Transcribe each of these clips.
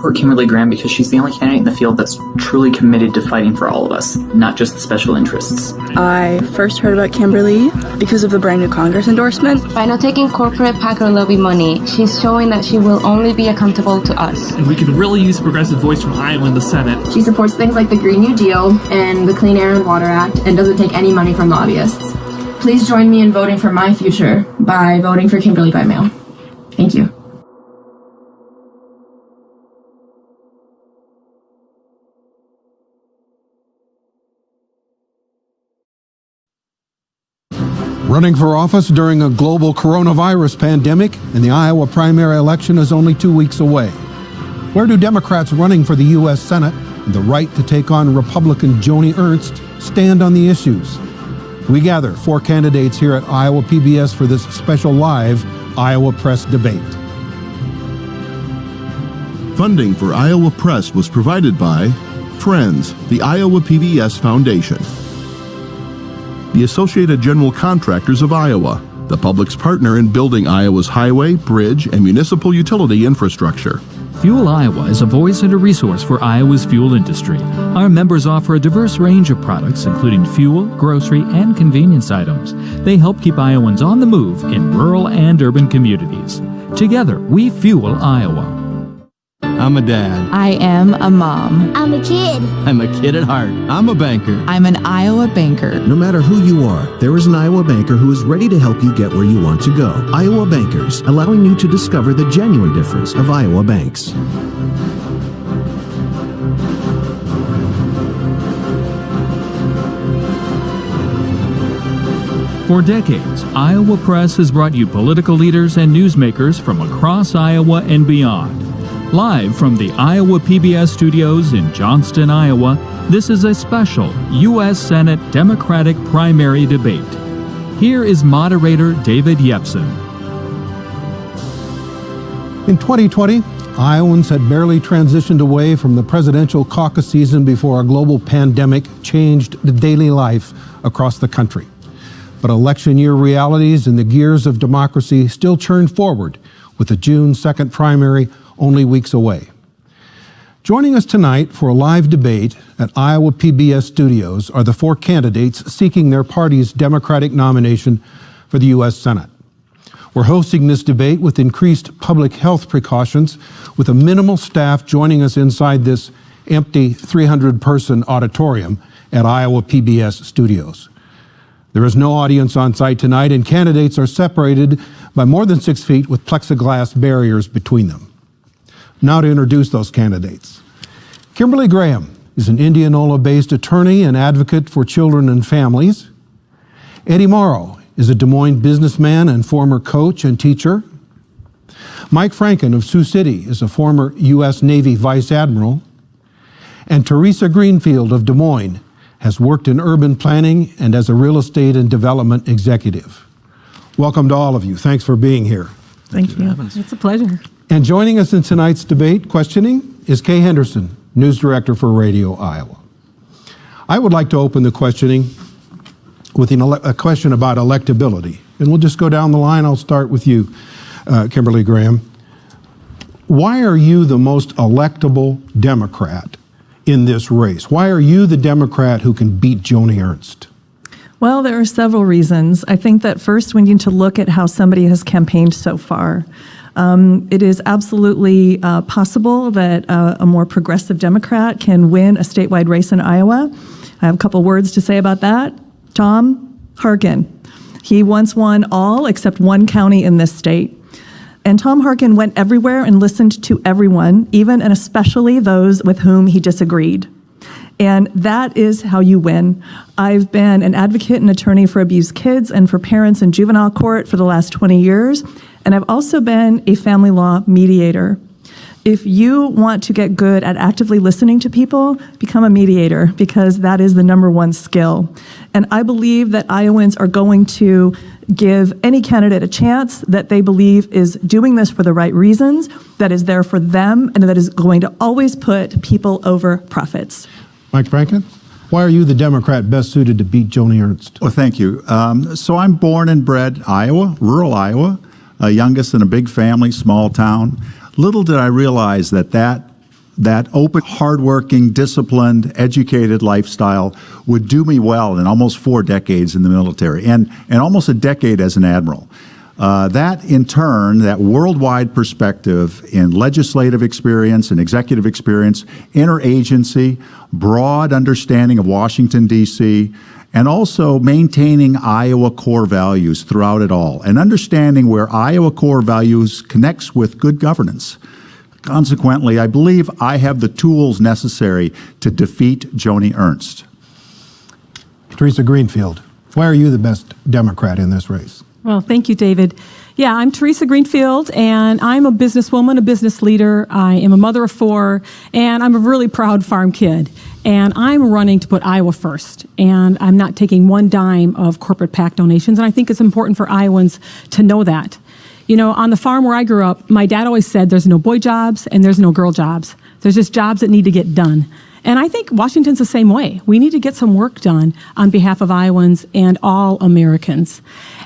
support Kimberly Graham because she's the only candidate in the field that's truly committed to fighting for all of us, not just the special interests. I first heard about Kimberly because of the brand new Congress endorsement. By not taking corporate PAC or lobby money, she's showing that she will only be accountable to us. And we can really use a progressive voice from Iowa in the Senate. She supports things like the Green New Deal and the Clean Air and Water Act and doesn't take any money from lobbyists. Please join me in voting for my future by voting for Kimberly by mail. Thank you. Running for office during a global coronavirus pandemic, and the Iowa primary election is only 2 weeks away. Where do Democrats running for the U.S. Senate and the right to take on Republican Joni Ernst stand on the issues? We gather 4 candidates here at Iowa PBS for this special live Iowa Press debate. Funding for Iowa Press was provided by Friends, the Iowa PBS Foundation, the Associated General Contractors of Iowa, the public's partner in building Iowa's highway, bridge, and municipal utility infrastructure. Fuel Iowa is a voice and a resource for Iowa's fuel industry. Our members offer a diverse range of products, including fuel, grocery, and convenience items. They help keep Iowans on the move in rural and urban communities. Together, we fuel Iowa. I'm a dad. I am a mom. I'm a kid. I'm a kid at heart. I'm a banker. I'm an Iowa banker. No matter who you are, there is an Iowa banker who is ready to help you get where you want to go. Iowa Bankers, allowing you to discover the genuine difference of Iowa banks. For decades, Iowa Press has brought you political leaders and newsmakers from across Iowa and beyond. Live from the Iowa PBS studios in Johnston, Iowa, this is a special U.S. Senate Democratic primary debate. Here is moderator David Yepsen. In 2020, Iowans had barely transitioned away from the presidential caucus season before a global pandemic changed the daily life across the country. But election year realities and the gears of democracy still churned forward with the June 2nd primary only weeks away. Joining us tonight for a live debate at Iowa PBS studios are the 4 candidates seeking their party's Democratic nomination for the U.S. Senate. We're hosting this debate with increased public health precautions, with a minimal staff joining us inside this empty 300-person auditorium at Iowa PBS studios. There is no audience on site tonight, and candidates are separated by more than 6 feet with plexiglass barriers between them. Now to introduce those candidates. Kimberly Graham is an Indianola-based attorney and advocate for children and families. Eddie Morrow is a Des Moines businessman and former coach and teacher. Mike Franken of Sioux City is a former U.S. Navy Vice Admiral. And Teresa Greenfield of Des Moines has worked in urban planning and as a real estate and development executive. Welcome to all of you. Thanks for being here. Thank you. It's a pleasure. And joining us in tonight's debate questioning is Kay Henderson, News Director for Radio Iowa. I would like to open the questioning with a question about electability. And we'll just go down the line. I'll start with you, Kimberly Graham. Why are you the most electable Democrat in this race? Why are you the Democrat who can beat Joni Ernst? Well, there are several reasons. I think that first we need to look at how somebody has campaigned so far. It is absolutely possible that a more progressive Democrat can win a statewide race in Iowa. I have a couple words to say about that. Tom Harkin. He once won all except one county in this state. And Tom Harkin went everywhere and listened to everyone, even and especially those with whom he disagreed. And that is how you win. I've been an advocate and attorney for abused kids and for parents in juvenile court for the last 20 years. And I've also been a family law mediator. If you want to get good at actively listening to people, become a mediator, because that is the #1 skill. And I believe that Iowans are going to give any candidate a chance that they believe is doing this for the right reasons, that is there for them, and that is going to always put people over profits. Mike Franken, why are you the Democrat best suited to beat Joni Ernst? Well, thank you. So I'm born and bred Iowa, rural Iowa, youngest in a big family, small town. Little did I realize that that open, hardworking, disciplined, educated lifestyle would do me well in almost 4 decades in the military and almost a decade as an admiral. That, in turn, that worldwide perspective in legislative experience and executive experience, interagency, broad understanding of Washington, D.C., and also maintaining Iowa core values throughout it all, and understanding where Iowa core values connects with good governance. Consequently, I believe I have the tools necessary to defeat Joni Ernst. Teresa Greenfield, why are you the best Democrat in this race? Well, thank you, David. Yeah, I'm Teresa Greenfield, and I'm a businesswoman, a business leader. I am a mother of 4, and I'm a really proud farm kid. And I'm running to put Iowa first, and I'm not taking one dime of corporate PAC donations, and I think it's important for Iowans to know that. You know, on the farm where I grew up, my dad always said there's no boy jobs and there's no girl jobs. There's just jobs that need to get done. And I think Washington's the same way. We need to get some work done on behalf of Iowans and all Americans.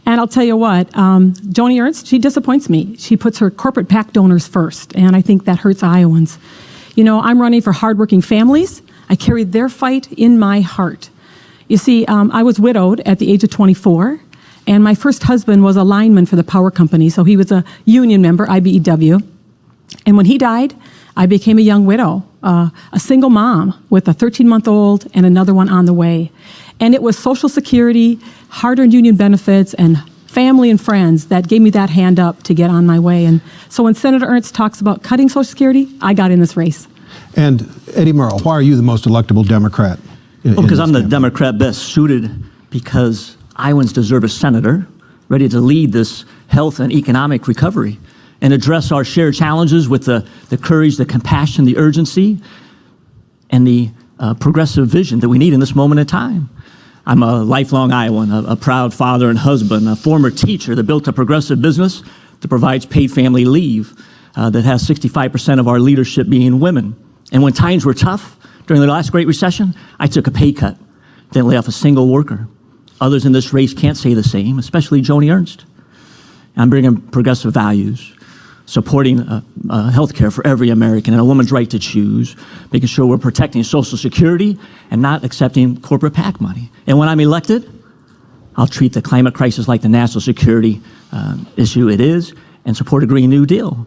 And I'll tell you what, Joni Ernst, she disappoints me. She puts her corporate PAC donors first, and I think that hurts Iowans. You know, I'm running for hardworking families. I carried their fight in my heart. You see, I was widowed at the age of 24, and my first husband was a lineman for the power company, so he was a union member, IBEW. And when he died, I became a young widow, a single mom with a 13-month-old and another one on the way. And it was Social Security, hard-earned union benefits, and family and friends that gave me that hand up to get on my way. And so when Senator Ernst talks about cutting Social Security, I got in this race. And Eddie Murrow, why are you the most electable Democrat? Because I'm the Democrat best suited, because Iowans deserve a senator ready to lead this health and economic recovery and address our shared challenges with the courage, the compassion, the urgency, and the progressive vision that we need in this moment in time. I'm a lifelong Iowan, a proud father and husband, a former teacher that built a progressive business that provides paid family leave, that has 65% of our leadership being women. And when times were tough during the last Great Recession, I took a pay cut, didn't lay off a single worker. Others in this race can't say the same, especially Joni Ernst. I'm bringing progressive values, supporting health care for every American and a woman's right to choose, making sure we're protecting Social Security and not accepting corporate PAC money. And when I'm elected, I'll treat the climate crisis like the national security issue it is and support a Green New Deal.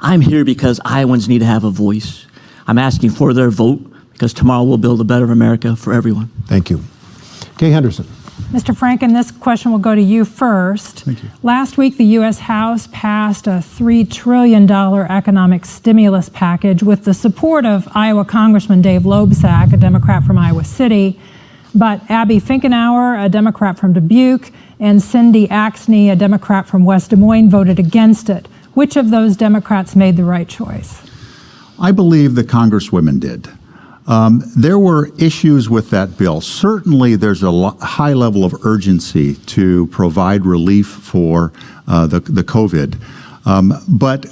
I'm here because Iowans need to have a voice. I'm asking for their vote because tomorrow we'll build a better America for everyone. Thank you. Kay Henderson. Mr. Franken, this question will go to you first. Thank you. Last week, the U.S. House passed a $3 trillion economic stimulus package with the support of Iowa Congressman Dave Loebsack, a Democrat from Iowa City, but Abby Finkenauer, a Democrat from Dubuque, and Cindy Axney, a Democrat from West Des Moines, voted against it. Which of those Democrats made the right choice? I believe the Congresswomen did. There were issues with that bill. Certainly, there's a high level of urgency to provide relief for the COVID. But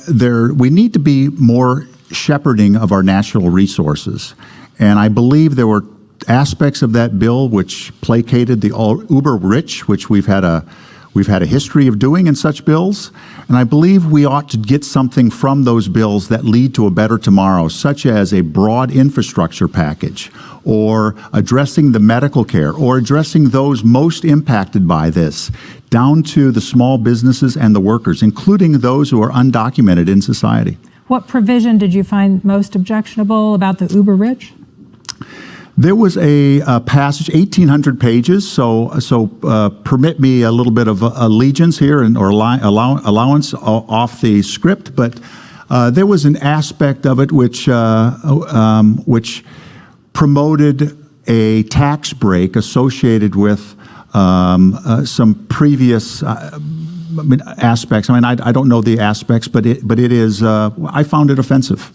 we need to be more shepherding of our natural resources. And I believe there were aspects of that bill which placated the uber rich, which we've had a history of doing in such bills. And I believe we ought to get something from those bills that lead to a better tomorrow, such as a broad infrastructure package, or addressing the medical care, or addressing those most impacted by this, down to the small businesses and the workers, including those who are undocumented in society. What provision did you find most objectionable about the uber rich? There was a passage, 1,800 pages, so permit me a little bit of allegiance here or allowance off the script, but there was an aspect of it which promoted a tax break associated with some previous aspects. I mean, I don't know the aspects, but it is. I found it offensive.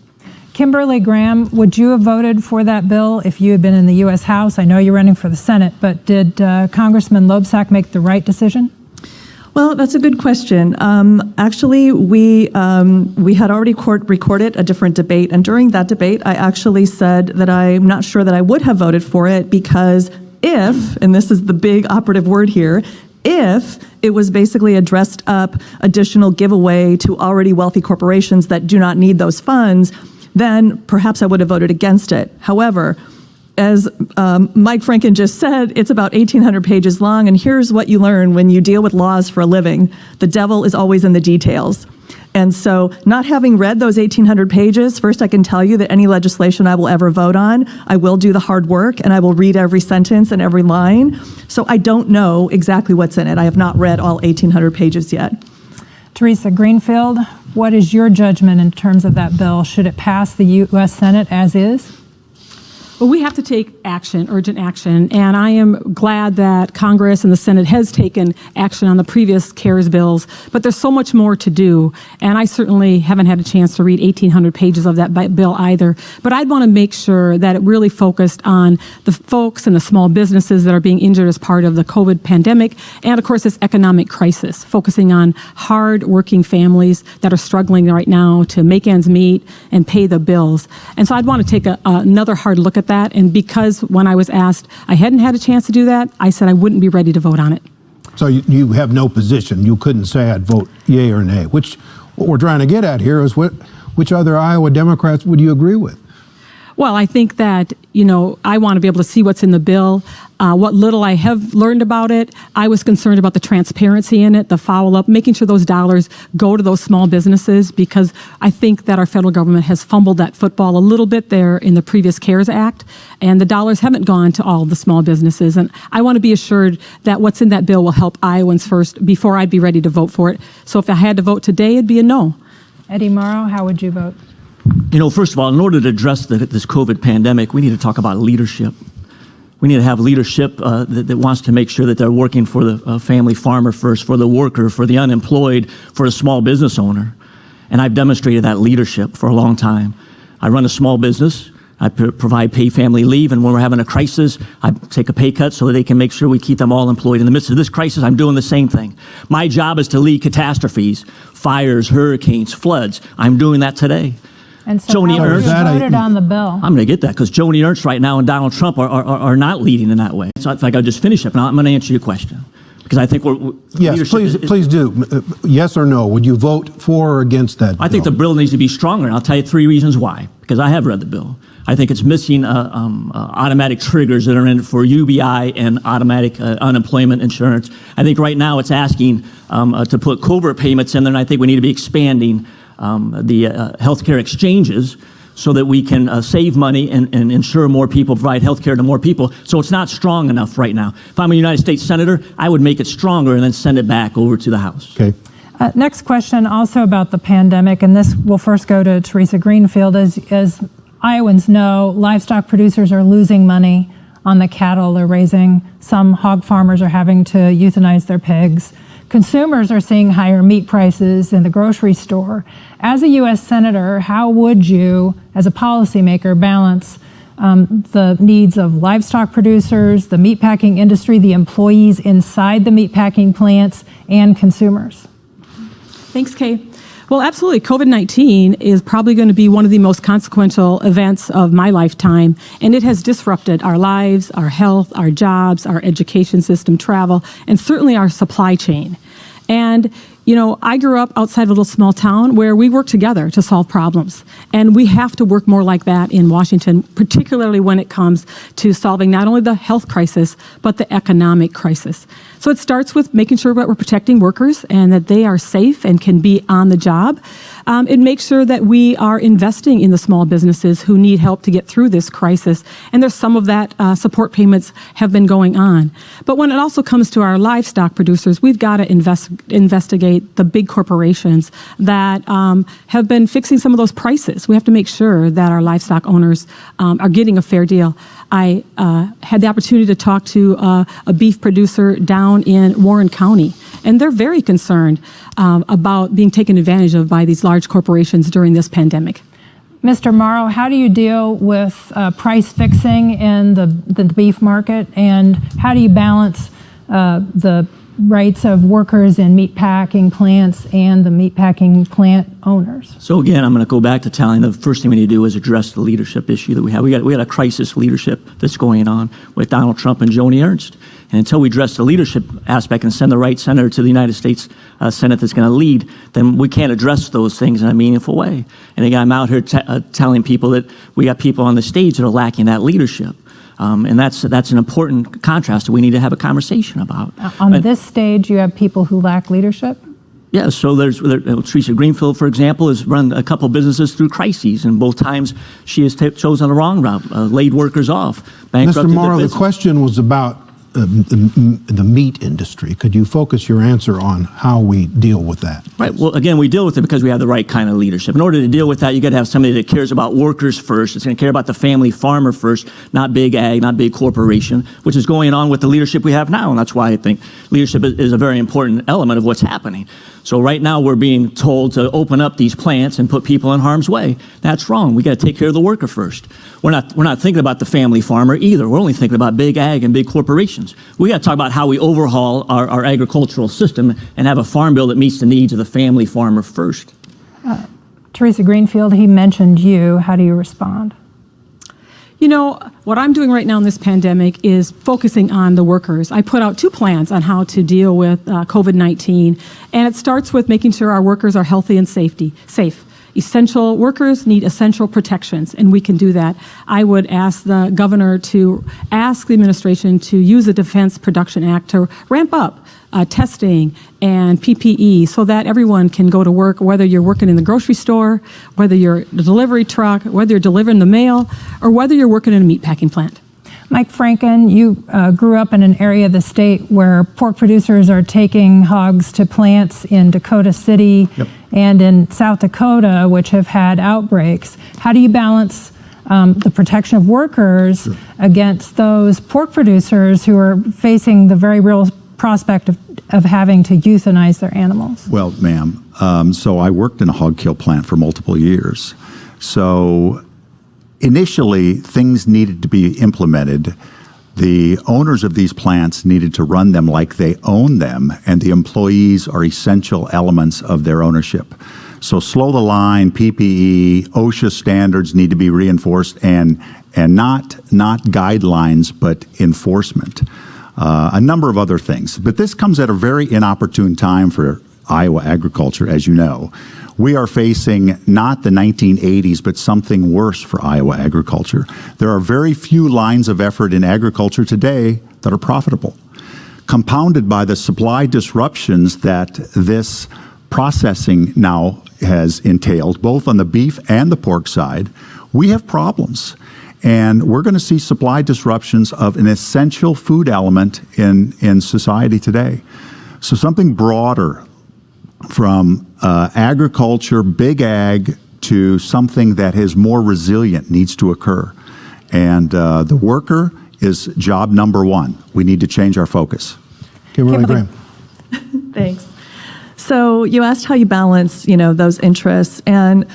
Kimberly Graham, would you have voted for that bill if you had been in the U.S. House? I know you're running for the Senate, but did Congressman Loebsack make the right decision? Well, that's a good question. Actually, we had already recorded a different debate, and during that debate, I actually said that I'm not sure that I would have voted for it because if, and this is the big operative word here, if it was basically a dressed up additional giveaway to already wealthy corporations that do not need those funds, then perhaps I would have voted against it. However, as Mike Franken just said, it's about 1,800 pages long, and here's what you learn when you deal with laws for a living. The devil is always in the details. And so, not having read those 1,800 pages, first I can tell you that any legislation I will ever vote on, I will do the hard work and I will read every sentence and every line. So I don't know exactly what's in it. I have not read all 1,800 pages yet. Teresa Greenfield, what is your judgment in terms of that bill? Should it pass the U.S. Senate as is? Well, we have to take action, urgent action, and I am glad that Congress and the Senate has taken action on the previous CARES bills, but there's so much more to do, and I certainly haven't had a chance to read 1,800 pages of that bill either, but I'd want to make sure that it really focused on the folks and the small businesses that are being injured as part of the COVID pandemic, and of course this economic crisis, focusing on hard-working families that are struggling right now to make ends meet and pay the bills. And so I'd want to take another hard look at that. And because when I was asked, I hadn't had a chance to do that, I said I wouldn't be ready to vote on it. So you have no position. You couldn't say I'd vote yay or nay. What we're trying to get at here is which other Iowa Democrats would you agree with? Well, I think that, I want to be able to see what's in the bill. What little I have learned about it, I was concerned about the transparency in it, the follow-up, making sure those dollars go to those small businesses, because I think that our federal government has fumbled that football a little bit there in the previous CARES Act, and the dollars haven't gone to all the small businesses. And I want to be assured that what's in that bill will help Iowans first before I'd be ready to vote for it. So if I had to vote today, it'd be a no. Eddie Morrow, how would you vote? First of all, in order to address this COVID pandemic, we need to talk about leadership. We need to have leadership that wants to make sure that they're working for the family farmer first, for the worker, for the unemployed, for the small business owner. And I've demonstrated that leadership for a long time. I run a small business. I provide paid family leave, and when we're having a crisis, I take a pay cut so that they can make sure we keep them all employed. In the midst of this crisis, I'm doing the same thing. My job is to lead catastrophes, fires, hurricanes, floods. I'm doing that today. And so Joni Ernst voted on the bill. I'm going to get that, because Joni Ernst right now and Donald Trump are not leading in that way. So in fact, I'll just finish up, and I'm going to answer your question, because I think yes, please do. Yes or no? Would you vote for or against that bill? I think the bill needs to be stronger, and I'll tell you 3 reasons why. Because I have read the bill. I think it's missing automatic triggers that are in it for UBI and automatic unemployment insurance. I think right now it's asking to put covert payments in there, and I think we need to be expanding the healthcare exchanges so that we can save money and ensure more people, provide healthcare to more people. So it's not strong enough right now. If I'm a United States Senator, I would make it stronger and then send it back over to the House. Okay. Next question, also about the pandemic, and this will first go to Teresa Greenfield. As Iowans know, livestock producers are losing money on the cattle they're raising. Some hog farmers are having to euthanize their pigs. Consumers are seeing higher meat prices in the grocery store. As a U.S. Senator, how would you, as a policymaker, balance the needs of livestock producers, the meatpacking industry, the employees inside the meatpacking plants, and consumers? Thanks, Kay. Well, absolutely. COVID-19 is probably going to be one of the most consequential events of my lifetime, and it has disrupted our lives, our health, our jobs, our education system, travel, and certainly our supply chain. And, I grew up outside of a little small town where we work together to solve problems. And we have to work more like that in Washington, particularly when it comes to solving not only the health crisis, but the economic crisis. So it starts with making sure that we're protecting workers and that they are safe and can be on the job. It makes sure that we are investing in the small businesses who need help to get through this crisis. And there's some of that support payments have been going on. But when it also comes to our livestock producers, we've got to investigate the big corporations that have been fixing some of those prices. We have to make sure that our livestock owners are getting a fair deal. I had the opportunity to talk to a beef producer down in Warren County, and they're very concerned about being taken advantage of by these large corporations during this pandemic. Mr. Morrow, how do you deal with price fixing in the beef market, and how do you balance the rights of workers in meatpacking plants and the meatpacking plant owners? So again, I'm going to go back to telling the first thing we need to do is address the leadership issue that we have. We got a crisis leadership that's going on with Donald Trump and Joni Ernst. And until we address the leadership aspect and send the right senator to the United States Senate that's going to lead, then we can't address those things in a meaningful way. And again, I'm out here telling people that we got people on the stage that are lacking that leadership. And that's an important contrast that we need to have a conversation about. On this stage, you have people who lack leadership? Yeah, so there's Teresa Greenfield, for example, has run a couple businesses through crises, and both times she has chosen the wrong route, laid workers off, bankrupted Mr. Morrow, their the question was about the meat industry. Could you focus your answer on how we deal with that? Right. Well, again, we deal with it because we have the right kind of leadership. In order to deal with that, you got to have somebody that cares about workers first. It's going to care about the family farmer first, not big ag, not big corporation, which is going on with the leadership we have now. And that's why I think leadership is a very important element of what's happening. So right now we're being told to open up these plants and put people in harm's way. That's wrong. We got to take care of the worker first. We're not thinking about the family farmer either. We're only thinking about big ag and big corporations. We got to talk about how we overhaul our agricultural system and have a farm bill that meets the needs of the family farmer first. Teresa Greenfield, he mentioned you. How do you respond? You know, what I'm doing right now in this pandemic is focusing on the workers. I put out 2 plans on how to deal with COVID-19, and it starts with making sure our workers are healthy and safe. Essential workers need essential protections, and we can do that. I would ask the governor to ask the administration to use the Defense Production Act to ramp up testing and PPE so that everyone can go to work, whether you're working in the grocery store, whether you're the delivery truck, whether you're delivering the mail, or whether you're working in a meatpacking plant. Mike Franken, you grew up in an area of the state where pork producers are taking hogs to plants in Dakota City and in South Dakota, which have had outbreaks. How do you balance the protection of workers against those pork producers who are facing the very real prospect of having to euthanize their animals? Well, ma'am, so I worked in a hog kill plant for multiple years. So initially, things needed to be implemented. The owners of these plants needed to run them like they own them, and the employees are essential elements of their ownership. So slow the line, PPE, OSHA standards need to be reinforced, and not guidelines, but enforcement. A number of other things. But this comes at a very inopportune time for Iowa agriculture, as you know. We are facing not the 1980s, but something worse for Iowa agriculture. There are very few lines of effort in agriculture today that are profitable. Compounded by the supply disruptions that this processing now has entailed, both on the beef and the pork side, we have problems. And we're going to see supply disruptions of an essential food element in society today. So something broader from agriculture, big ag, to something that is more resilient needs to occur. And the worker is job number one. We need to change our focus. Kimberly Graham. Thanks. So you asked how you balance, those interests, and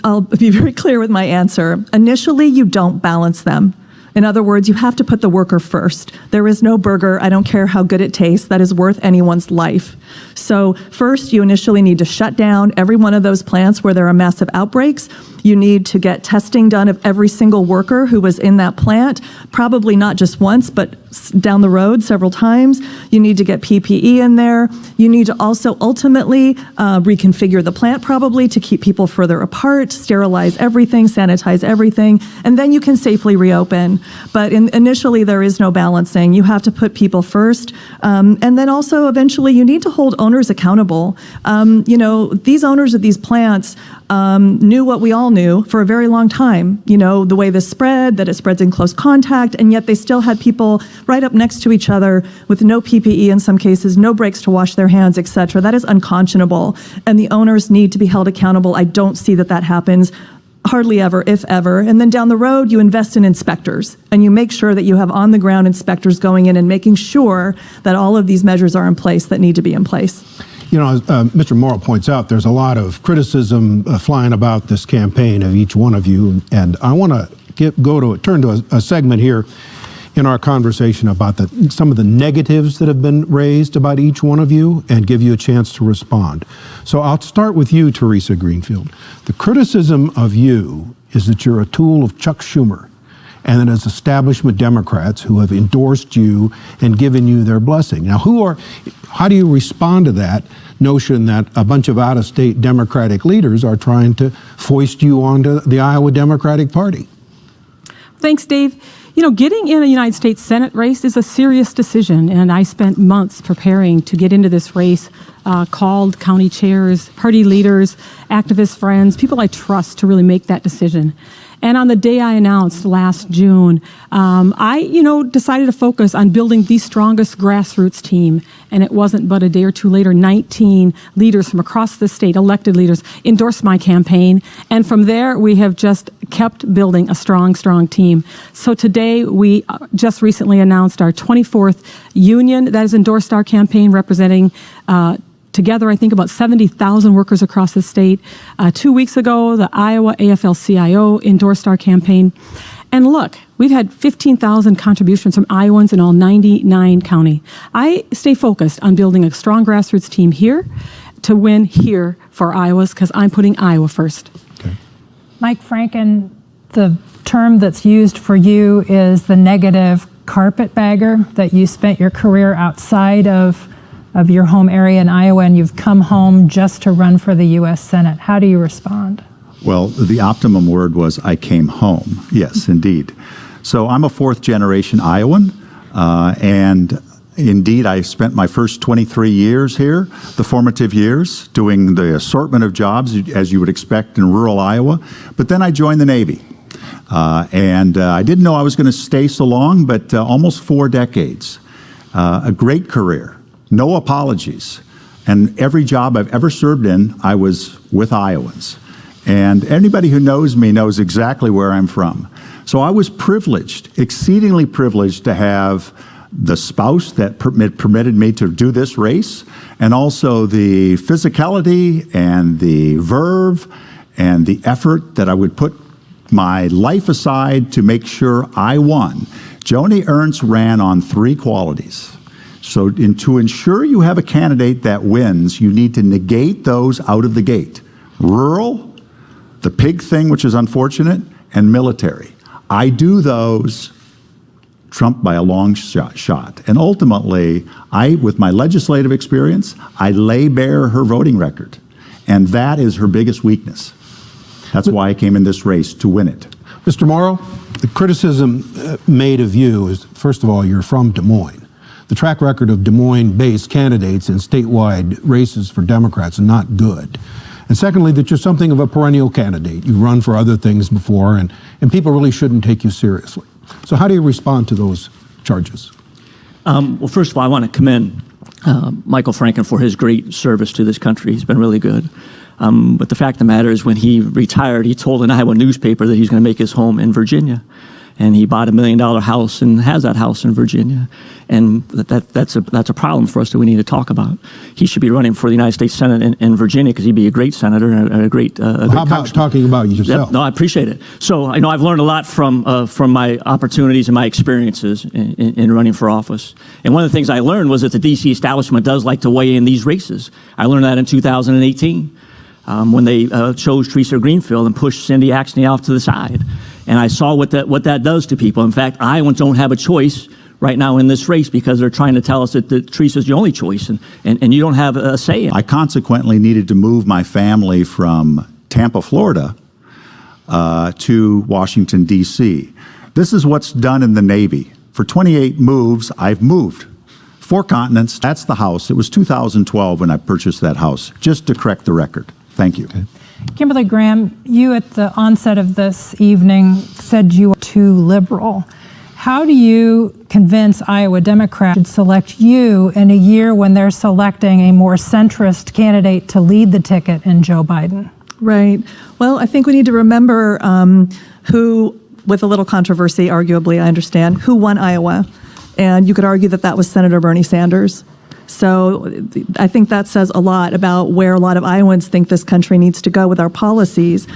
I'll be very clear with my answer. Initially, you don't balance them. In other words, you have to put the worker first. There is no burger, I don't care how good it tastes, that is worth anyone's life. So first, you initially need to shut down every one of those plants where there are massive outbreaks. You need to get testing done of every single worker who was in that plant, probably not just once, but down the road several times. You need to get PPE in there. You need to also ultimately reconfigure the plant probably to keep people further apart, sterilize everything, sanitize everything, and then you can safely reopen. But initially, there is no balancing. You have to put people first. And then also, eventually, you need to hold owners accountable. These owners of these plants knew what we all knew for a very long time. The way this spread, that it spreads in close contact, and yet they still had people right up next to each other with no PPE in some cases, no breaks to wash their hands, etc. That is unconscionable, and the owners need to be held accountable. I don't see that happens hardly ever, if ever. And then down the road, you invest in inspectors, and you make sure that you have on-the-ground inspectors going in and making sure that all of these measures are in place that need to be in place. As Mr. Morrow points out, there's a lot of criticism flying about this campaign of each one of you, and I want to turn to a segment here in our conversation about some of the negatives that have been raised about each one of you and give you a chance to respond. So I'll start with you, Teresa Greenfield. The criticism of you is that you're a tool of Chuck Schumer and that it's establishment Democrats who have endorsed you and given you their blessing. Now, how do you respond to that notion that a bunch of out-of-state Democratic leaders are trying to foist you onto the Iowa Democratic Party? Thanks, Dave. You know, getting in a United States Senate race is a serious decision, and I spent months preparing to get into this race, called county chairs, party leaders, activist friends, people I trust to really make that decision. And on the day I announced last June, I decided to focus on building the strongest grassroots team. And it wasn't but a day or two later, 19 leaders from across the state, elected leaders, endorsed my campaign. And from there, we have just kept building a strong team. So today, we just recently announced our 24th union that has endorsed our campaign, representing together, I think, about 70,000 workers across the state. 2 weeks ago, the Iowa AFL-CIO endorsed our campaign. And look, we've had 15,000 contributions from Iowans in all 99 counties. I stay focused on building a strong grassroots team here to win here for Iowas, because I'm putting Iowa first. Okay. Mike Franken, the term that's used for you is the negative carpetbagger, that you spent your career outside of your home area in Iowa, and you've come home just to run for the U.S. Senate. How do you respond? Well, the optimum word was I came home. Yes, indeed. So I'm a fourth-generation Iowan, and indeed I spent my first 23 years here, the formative years, doing the assortment of jobs as you would expect in rural Iowa. But then I joined the Navy, and I didn't know I was going to stay so long, but almost 4 decades. A great career. No apologies. And every job I've ever served in, I was with Iowans. And anybody who knows me knows exactly where I'm from. So I was privileged, exceedingly privileged, to have the spouse that permitted me to do this race, and also the physicality and the verve and the effort that I would put my life aside to make sure I won. Joni Ernst ran on 3 qualities. So to ensure you have a candidate that wins, you need to negate those out of the gate. Rural, the pig thing, which is unfortunate, and military. I do those, Trump by a long shot. And ultimately, with my legislative experience, I lay bare her voting record. And that is her biggest weakness. That's why I came in this race, to win it. Mr. Morrow, the criticism made of you is, first of all, you're from Des Moines. The track record of Des Moines-based candidates in statewide races for Democrats is not good. And secondly, that you're something of a perennial candidate. You run for other things before, and people really shouldn't take you seriously. So how do you respond to those charges? Well, first of all, I want to commend Michael Franken for his great service to this country. He's been really good. But the fact of the matter is, when he retired, he told an Iowa newspaper that he's going to make his home in Virginia. And he bought $1 million house and has that house in Virginia. And that's a problem for us that we need to talk about. He should be running for the United States Senate in Virginia, because he'd be a great senator and a great how about talking about yourself? No, I appreciate it. So I know I've learned a lot from my opportunities and my experiences in running for office. And one of the things I learned was that the D.C. establishment does like to weigh in these races. I learned that in 2018 when they chose Teresa Greenfield and pushed Cindy Axne off to the side. And I saw what that does to people. In fact, Iowans don't have a choice right now in this race, because they're trying to tell us that Teresa's the only choice, and you don't have a say in it. I consequently needed to move my family from Tampa, Florida, to Washington, D.C. This is what's done in the Navy. For 28 moves, I've moved 4 continents. That's the house. It was 2012 when I purchased that house, just to correct the record. Thank you. Okay. Kimberly Graham, you at the onset of this evening said you were too liberal. How do you convince Iowa Democrats to select you in a year when they're selecting a more centrist candidate to lead the ticket in Joe Biden? Right. Well, I think we need to remember who, with a little controversy, arguably, I understand, who won Iowa. And you could argue that that was Senator Bernie Sanders. So I think that says a lot about where a lot of Iowans think this country needs to go with our policies.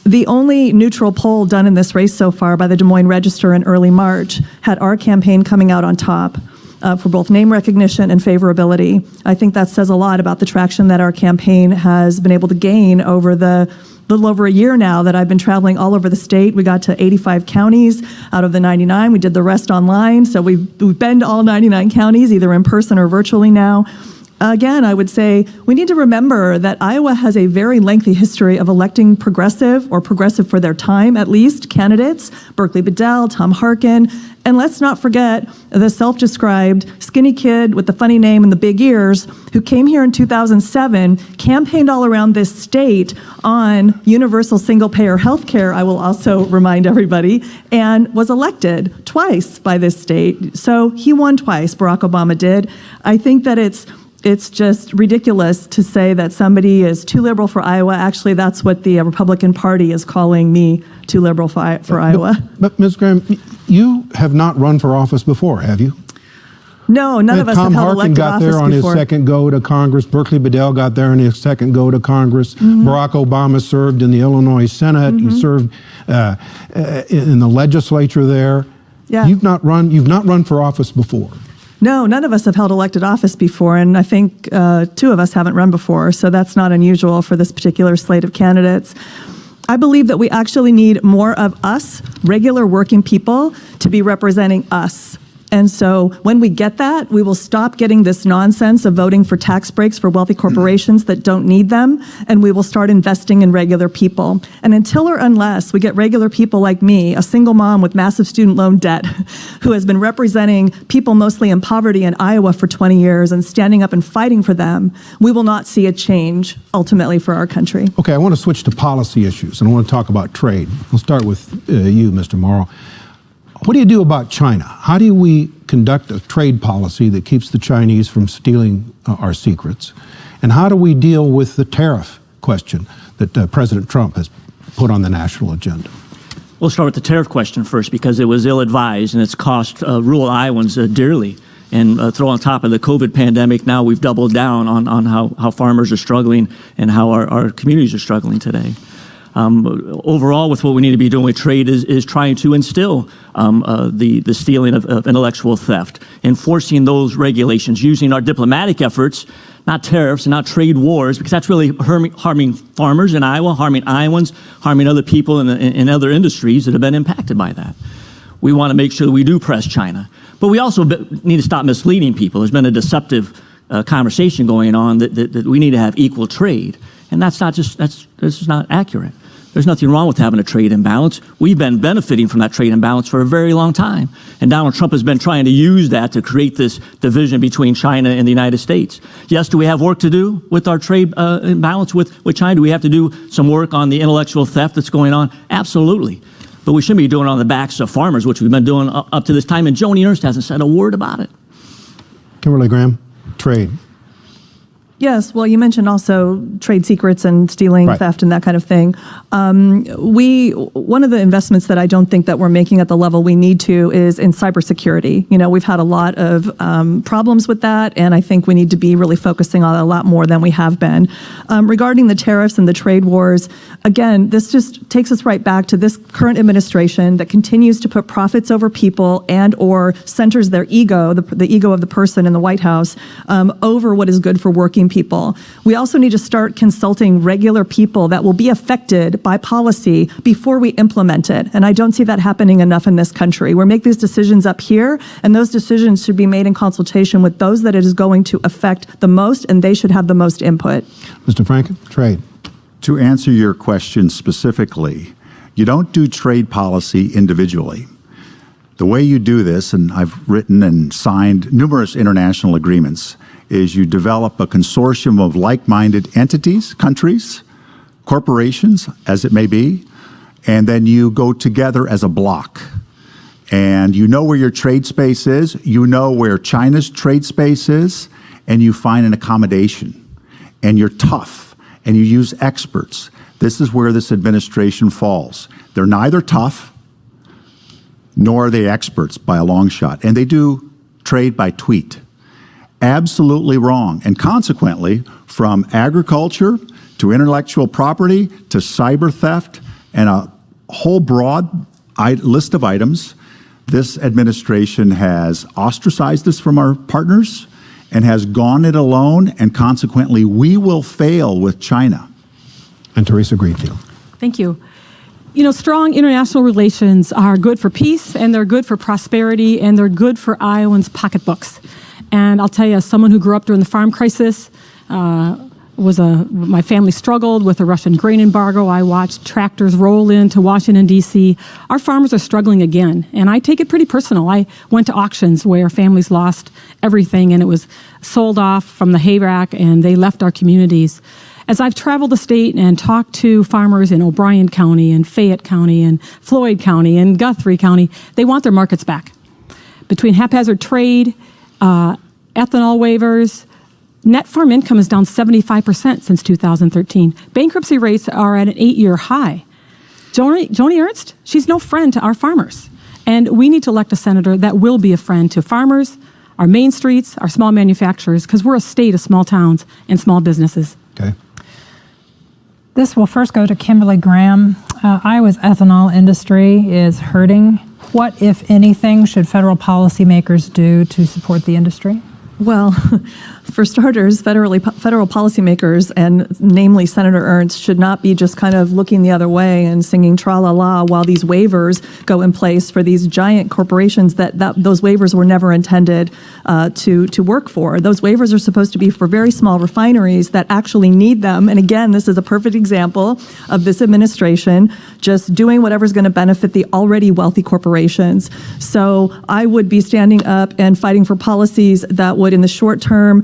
The only neutral poll done in this race so far by the Des Moines Register in early March had our campaign coming out on top for both name recognition and favorability. I think that says a lot about the traction that our campaign has been able to gain over the little over a year now that I've been traveling all over the state. We got to 85 counties out of the 99. We did the rest online. So we've been to all 99 counties, either in person or virtually now. Again, I would say we need to remember that Iowa has a very lengthy history of electing progressive, or progressive for their time at least, candidates, Berkeley Bedell, Tom Harkin, and let's not forget the self-described skinny kid with the funny name and the big ears who came here in 2007, campaigned all around this state on universal single-payer health care, I will also remind everybody, and was elected twice by this state. So he won twice, Barack Obama did. I think that it's just ridiculous to say that somebody is too liberal for Iowa. Actually, that's what the Republican Party is calling me, too liberal for Iowa. But Ms. Graham, you have not run for office before, have you? No, none of us have held elected office before. Tom Harkin got there on his second go to Congress. Berkeley Bedell got there on his second go to Congress. Barack Obama served in the Illinois Senate. He served in the legislature there. Yeah. You've not run for office before. No, none of us have held elected office before, and I think two of us haven't run before, so that's not unusual for this particular slate of candidates. I believe that we actually need more of us, regular working people, to be representing us. And so when we get that, we will stop getting this nonsense of voting for tax breaks for wealthy corporations that don't need them, and we will start investing in regular people. And until or unless we get regular people like me, a single mom with massive student loan debt, who has been representing people mostly in poverty in Iowa for 20 years and standing up and fighting for them, we will not see a change ultimately for our country. Okay, I want to switch to policy issues, and I want to talk about trade. We'll start with you, Mr. Morrow. What do you do about China? How do we conduct a trade policy that keeps the Chinese from stealing our secrets? And how do we deal with the tariff question that President Trump has put on the national agenda? We'll start with the tariff question first, because it was ill-advised and it's cost rural Iowans dearly. And throw on top of the COVID pandemic, now we've doubled down on how farmers are struggling and how our communities are struggling today. Overall, with what we need to be doing with trade is trying to instill the stealing of intellectual theft, enforcing those regulations, using our diplomatic efforts, not tariffs and not trade wars, because that's really harming farmers in Iowa, harming Iowans, harming other people in other industries that have been impacted by that. We want to make sure that we do press China. But we also need to stop misleading people. There's been a deceptive conversation going on that we need to have equal trade. And that's just not accurate. There's nothing wrong with having a trade imbalance. We've been benefiting from that trade imbalance for a very long time. And Donald Trump has been trying to use that to create this division between China and the United States. Yes, do we have work to do with our trade imbalance with China? Do we have to do some work on the intellectual theft that's going on? Absolutely. But we shouldn't be doing it on the backs of farmers, which we've been doing up to this time. And Joni Ernst hasn't said a word about it. Kimberly Graham, trade. Yes, well, you mentioned also trade secrets and stealing, theft, and that kind of thing. One of the investments that I don't think that we're making at the level we need to is in cybersecurity. You know, we've had a lot of problems with that, and I think we need to be really focusing on a lot more than we have been. Regarding the tariffs and the trade wars, again, this just takes us right back to this current administration that continues to put profits over people and or centers their ego, the ego of the person in the White House, over what is good for working people. We also need to start consulting regular people that will be affected by policy before we implement it. And I don't see that happening enough in this country. We make these decisions up here, and those decisions should be made in consultation with those that it is going to affect the most, and they should have the most input. Mr. Franken, trade. To answer your question specifically, you don't do trade policy individually. The way you do this, and I've written and signed numerous international agreements, is you develop a consortium of like-minded entities, countries, corporations, as it may be, and then you go together as a block. And you know where your trade space is, you know where China's trade space is, and you find an accommodation. And you're tough, and you use experts. This is where this administration falls. They're neither tough, nor are they experts by a long shot. And they do trade by tweet. Absolutely wrong. And consequently, from agriculture to intellectual property to cyber theft and a whole broad list of items. This administration has ostracized us from our partners and has gone it alone, and consequently, we will fail with China. And Teresa Greenfield. Thank you. You know, strong international relations are good for peace, and they're good for prosperity, and they're good for Iowans' pocketbooks. And I'll tell you, as someone who grew up during the farm crisis, my family struggled with the Russian grain embargo. I watched tractors roll into Washington, D.C. Our farmers are struggling again, and I take it pretty personal. I went to auctions where families lost everything, and it was sold off from the hay rack, and they left our communities. As I've traveled the state and talked to farmers in O'Brien County and Fayette County and Floyd County and Guthrie County, they want their markets back. Between haphazard trade, ethanol waivers, net farm income is down 75% since 2013. Bankruptcy rates are at an 8-year high. Joni Ernst, she's no friend to our farmers. And we need to elect a senator that will be a friend to farmers, our main streets, our small manufacturers, because we're a state of small towns and small businesses. Okay. This will first go to Kimberly Graham. Iowa's ethanol industry is hurting. What, if anything, should federal policymakers do to support the industry? Well, for starters, federal policymakers, and namely Senator Ernst, should not be just kind of looking the other way and singing tra-la-la while these waivers go in place for these giant corporations that those waivers were never intended to work for. Those waivers are supposed to be for very small refineries that actually need them. And again, this is a perfect example of this administration just doing whatever's going to benefit the already wealthy corporations. So I would be standing up and fighting for policies that would, in the short term,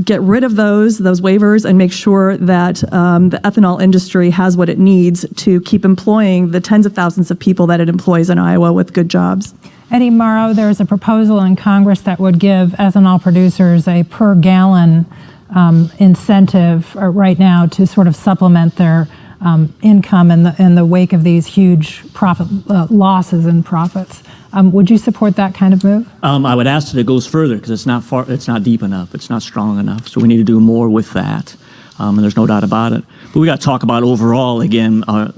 get rid of those waivers and make sure that the ethanol industry has what it needs to keep employing the tens of thousands of people that it employs in Iowa with good jobs. Eddie Morrow, there's a proposal in Congress that would give ethanol producers a per gallon incentive right now to sort of supplement their income in the wake of these huge profit losses in profits. Would you support that kind of move? I would ask that it goes further because it's not far, it's not deep enough, it's not strong enough. So we need to do more with that, and there's no doubt about it. But we got to talk about overall again. We're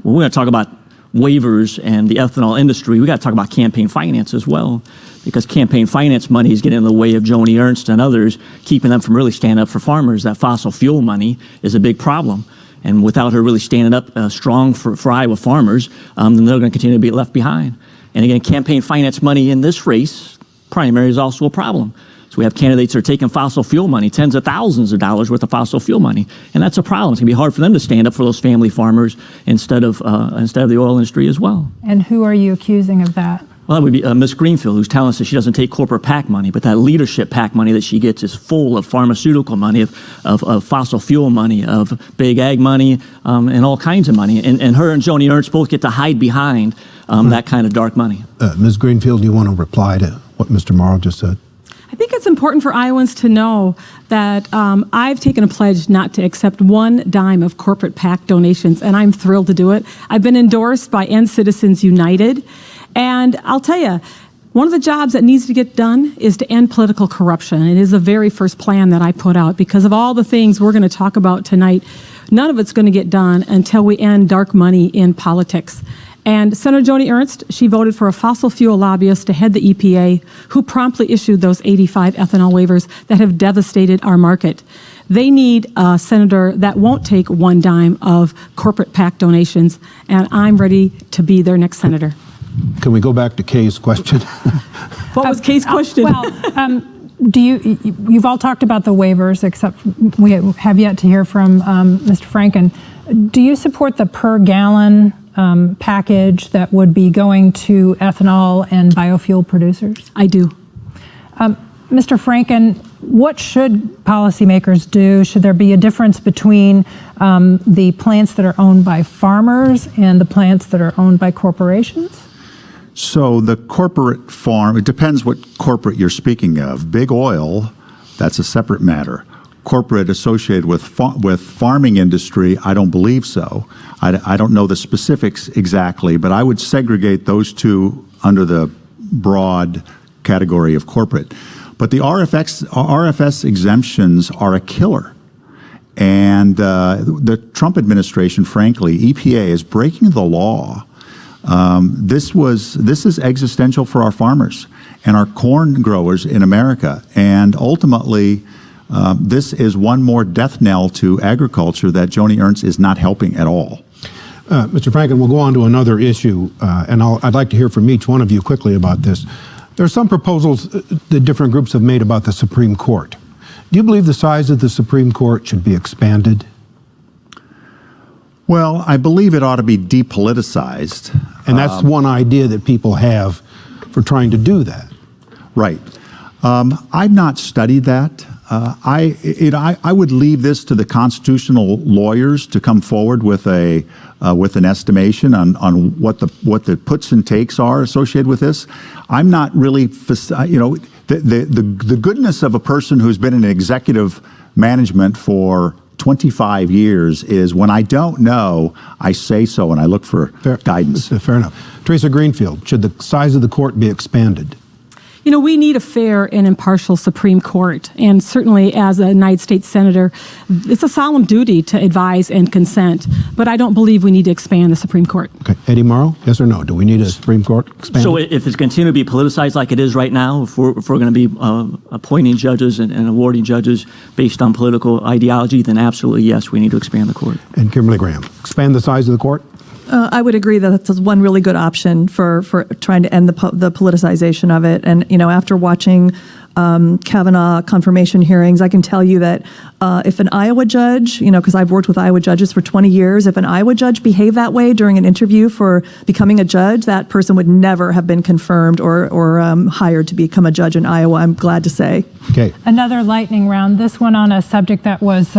going to talk about waivers and the ethanol industry. We got to talk about campaign finance as well, because campaign finance money is getting in the way of Joni Ernst and others, keeping them from really standing up for farmers. That fossil fuel money is a big problem. And without her really standing up strong for Iowa farmers, then they're going to continue to be left behind. And again, campaign finance money in this race, primary, is also a problem. So we have candidates that are taking fossil fuel money, tens of thousands of dollars worth of fossil fuel money. And that's a problem. It's going to be hard for them to stand up for those family farmers instead of the oil industry as well. And who are you accusing of that? Well, that would be Ms. Greenfield, who's telling us that she doesn't take corporate PAC money, but that leadership PAC money that she gets is full of pharmaceutical money, of fossil fuel money, of big ag money, and all kinds of money. And her and Joni Ernst both get to hide behind that kind of dark money. Ms. Greenfield, do you want to reply to what Mr. Morrow just said? I think it's important for Iowans to know that I've taken a pledge not to accept one dime of corporate PAC donations, and I'm thrilled to do it. I've been endorsed by End Citizens United. And I'll tell you, one of the jobs that needs to get done is to end political corruption. It is the very first plan that I put out because of all the things we're going to talk about tonight. None of it's going to get done until we end dark money in politics. And Senator Joni Ernst, she voted for a fossil fuel lobbyist to head the EPA, who promptly issued those 85 ethanol waivers that have devastated our market. They need a senator that won't take one dime of corporate PAC donations, and I'm ready to be their next senator. Can we go back to Kay's question? What was Kay's question? Well, you've all talked about the waivers, except we have yet to hear from Mr. Franken. Do you support the per gallon package that would be going to ethanol and biofuel producers? I do. Mr. Franken, what should policymakers do? Should there be a difference between the plants that are owned by farmers and the plants that are owned by corporations? So the corporate farm, it depends what corporate you're speaking of. Big oil, that's a separate matter. Corporate associated with farming industry, I don't believe so. I don't know the specifics exactly, but I would segregate those two under the broad category of corporate. But the RFS exemptions are a killer. And the Trump administration, frankly, EPA is breaking the law. This is existential for our farmers and our corn growers in America. And ultimately, this is one more death knell to agriculture that Joni Ernst is not helping at all. Mr. Franken, we'll go on to another issue, and I'd like to hear from each one of you quickly about this. There are some proposals that different groups have made about the Supreme Court. Do you believe the size of the Supreme Court should be expanded? Well, I believe it ought to be depoliticized. And that's one idea that people have for trying to do that. Right. I've not studied that. I would leave this to the constitutional lawyers to come forward with an estimation on what the puts and takes are associated with this. I'm not really, the goodness of a person who's been in executive management for 25 years is when I don't know, I say so and I look for guidance. Fair enough. Teresa Greenfield, should the size of the court be expanded? You know, we need a fair and impartial Supreme Court, and certainly as a United States Senator, it's a solemn duty to advise and consent, but I don't believe we need to expand the Supreme Court. Okay. Eddie Morrow, yes or no? Do we need a Supreme Court expanded? So if it's continuing to be politicized like it is right now, if we're going to be appointing judges and awarding judges based on political ideology, then absolutely yes, we need to expand the court. And Kimberly Graham, expand the size of the court? I would agree that that's one really good option for trying to end the politicization of it. And, after watching Kavanaugh confirmation hearings, I can tell you that if an Iowa judge, because I've worked with Iowa judges for 20 years, if an Iowa judge behaved that way during an interview for becoming a judge, that person would never have been confirmed or hired to become a judge in Iowa, I'm glad to say. Okay. Another lightning round, this one on a subject that was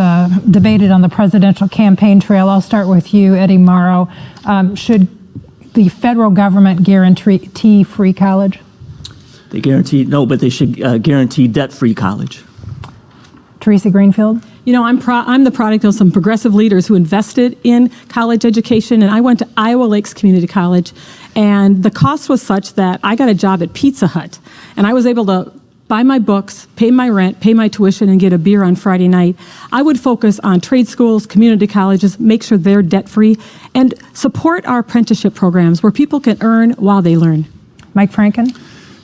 debated on the presidential campaign trail. I'll start with you, Eddie Morrow. Should the federal government guarantee free college? They guarantee, no, but they should guarantee debt-free college. Teresa Greenfield? I'm the product of some progressive leaders who invested in college education, and I went to Iowa Lakes Community College, and the cost was such that I got a job at Pizza Hut, and I was able to buy my books, pay my rent, pay my tuition, and get a beer on Friday night. I would focus on trade schools, community colleges, make sure they're debt-free, and support our apprenticeship programs where people can earn while they learn. Mike Franken?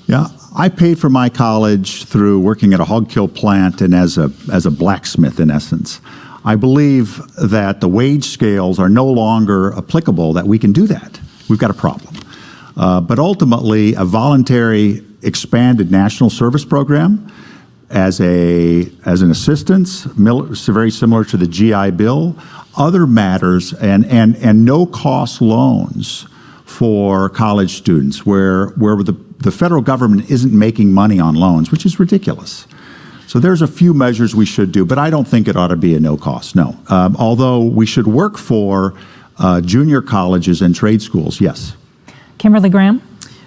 Yeah, I paid for my college through working at a hog kill plant and as a blacksmith, in essence. I believe that the wage scales are no longer applicable, that we can do that. We've got a problem. But ultimately, a voluntary expanded national service program as an assistance, very similar to the GI Bill, other matters, and no-cost loans for college students where the federal government isn't making money on loans, which is ridiculous. So there's a few measures we should do, but I don't think it ought to be a no cost, no. Although we should work for junior colleges and trade schools, yes. Kimberly Graham?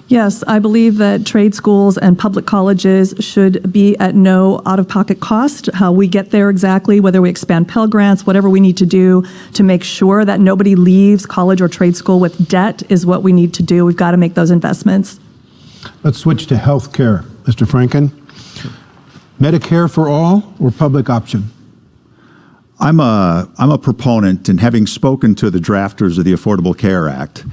Yes, I believe that trade schools and public colleges should be at no out-of-pocket cost. How we get there exactly, whether we expand Pell Grants, whatever we need to do to make sure that nobody leaves college or trade school with debt is what we need to do. We've got to make those investments. Let's switch to health care. Mr. Franken, Medicare for all or public option? I'm a proponent, and having spoken to the drafters of the Affordable Care Act,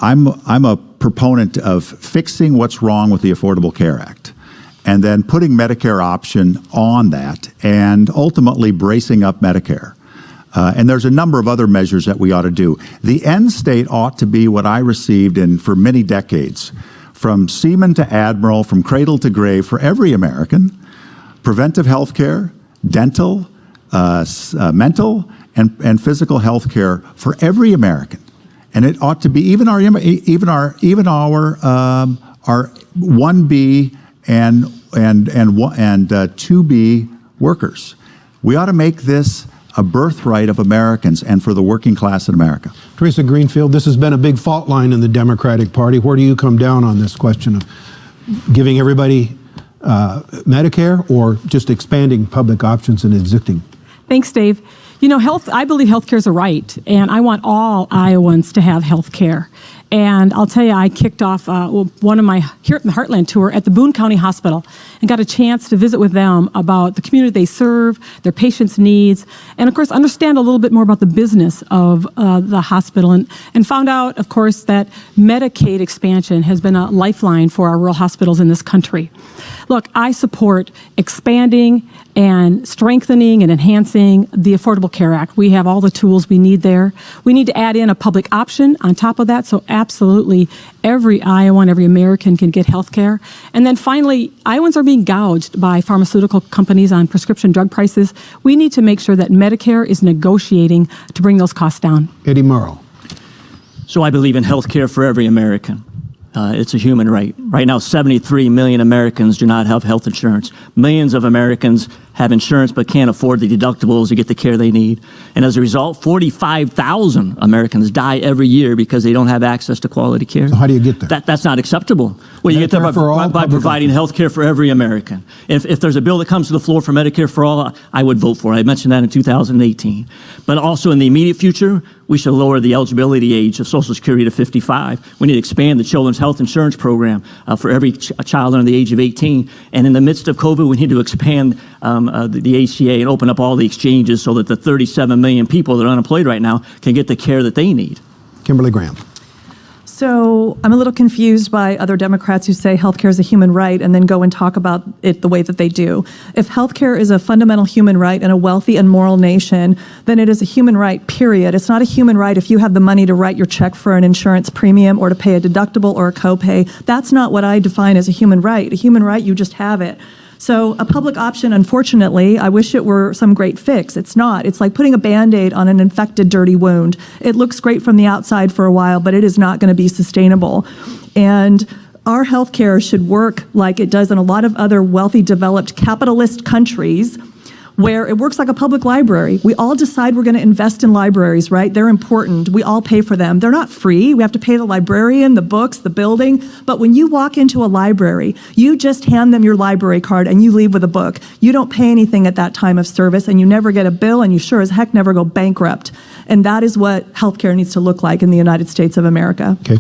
I'm a proponent of fixing what's wrong with the Affordable Care Act and then putting Medicare option on that and ultimately bracing up Medicare. And there's a number of other measures that we ought to do. The end state ought to be what I received for many decades, from seaman to admiral, from cradle to grave, for every American, preventive health care, dental, mental, and physical health care for every American. And it ought to be even our 1B and 2B workers. We ought to make this a birthright of Americans and for the working class in America. Teresa Greenfield, this has been a big fault line in the Democratic Party. Where do you come down on this question of giving everybody Medicare or just expanding public options and existing? Thanks, Dave. I believe health care is a right, and I want all Iowans to have health care. And I'll tell you, I kicked off one of my Here in the Heartland tour at the Boone County Hospital and got a chance to visit with them about the community they serve, their patients' needs, and of course understand a little bit more about the business of the hospital, and found out, of course, that Medicaid expansion has been a lifeline for our rural hospitals in this country. Look, I support expanding and strengthening and enhancing the Affordable Care Act. We have all the tools we need there. We need to add in a public option on top of that, so absolutely every Iowan, every American can get health care. And then finally, Iowans are being gouged by pharmaceutical companies on prescription drug prices. We need to make sure that Medicare is negotiating to bring those costs down. Eddie Murrow. So I believe in health care for every American. It's a human right. Right now, 73 million Americans do not have health insurance. Millions of Americans have insurance but can't afford the deductibles to get the care they need. And as a result, 45,000 Americans die every year because they don't have access to quality care. So how do you get there? That's not acceptable. Well, you get there by providing health care for every American. If there's a bill that comes to the floor for Medicare for all, I would vote for it. I mentioned that in 2018. But also in the immediate future, we should lower the eligibility age of Social Security to 55. We need to expand the Children's Health Insurance Program for every child under the age of 18. And in the midst of COVID, we need to expand the ACA and open up all the exchanges so that the 37 million people that are unemployed right now can get the care that they need. Kimberly Graham. So I'm a little confused by other Democrats who say healthcare is a human right and then go and talk about it the way that they do. If healthcare is a fundamental human right in a wealthy and moral nation, then it is a human right, period. It's not a human right if you have the money to write your check for an insurance premium or to pay a deductible or a copay. That's not what I define as a human right. A human right, you just have it. So a public option, unfortunately, I wish it were some great fix. It's not. It's like putting a Band-Aid on an infected, dirty wound. It looks great from the outside for a while, but it is not going to be sustainable. And our healthcare should work like it does in a lot of other wealthy, developed, capitalist countries, where it works like a public library. We all decide we're going to invest in libraries, right? They're important. We all pay for them. They're not free. We have to pay the librarian, the books, the building. But when you walk into a library, you just hand them your library card and you leave with a book. You don't pay anything at that time of service, and you never get a bill, and you sure as heck never go bankrupt. And that is what healthcare needs to look like in the United States of America. Okay.